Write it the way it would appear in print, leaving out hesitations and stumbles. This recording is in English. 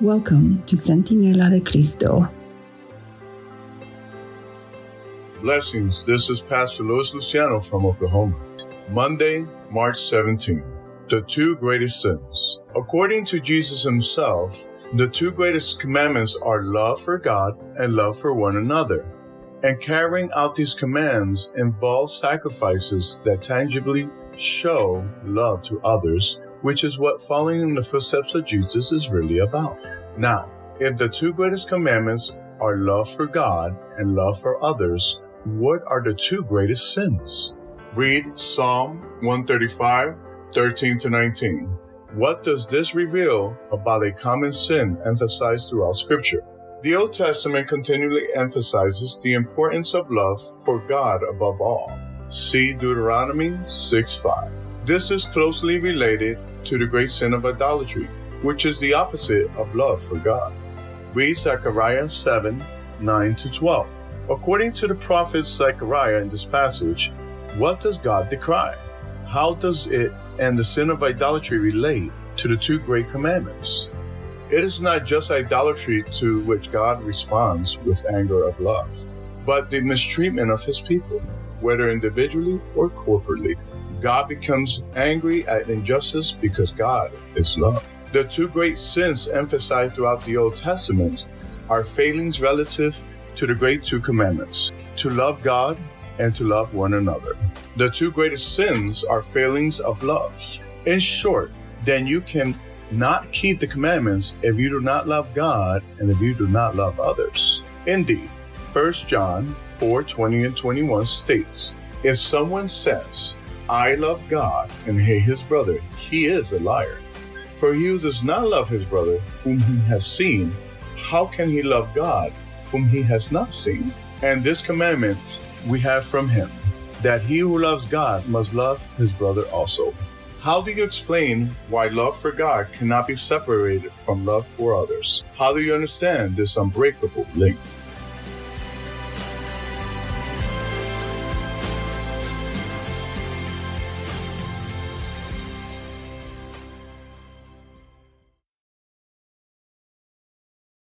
Welcome to Centinela de Cristo. Blessings, this is Pastor Luis Luciano from Oklahoma. Monday, March 17. The two greatest sins. According to Jesus himself, the two greatest commandments are love for God and love for one another. And carrying out these commands involves sacrifices that tangibly show love to others, which is what following in the footsteps of Jesus is really about. Now, if the two greatest commandments are love for God and love for others, what are the two greatest sins? Read Psalm 135, 13 to 19. What does this reveal about a common sin emphasized throughout Scripture? The Old Testament continually emphasizes the importance of love for God above all. See Deuteronomy 6:5. This is closely related to the great sin of idolatry, which is the opposite of love for God. Read Zechariah 7:9 to 12. According to the prophet Zechariah in this passage, what does God decry? How does it and the sin of idolatry relate to the two great commandments? It is not just idolatry to which God responds with anger of love, but the mistreatment of his people, whether individually or corporately. God becomes angry at injustice because God is love. The two great sins emphasized throughout the Old Testament are failings relative to the great two commandments, to love God and to love one another. The two greatest sins are failings of love. In short, then you can not keep the commandments if you do not love God and if you do not love others. Indeed, 1 John 4:20 and 21 states, if someone says, I love God and hate his brother, he is a liar. For he who does not love his brother whom he has seen, how can he love God whom he has not seen? And this commandment we have from him, that he who loves God must love his brother also. How do you explain why love for God cannot be separated from love for others? How do you understand this unbreakable link?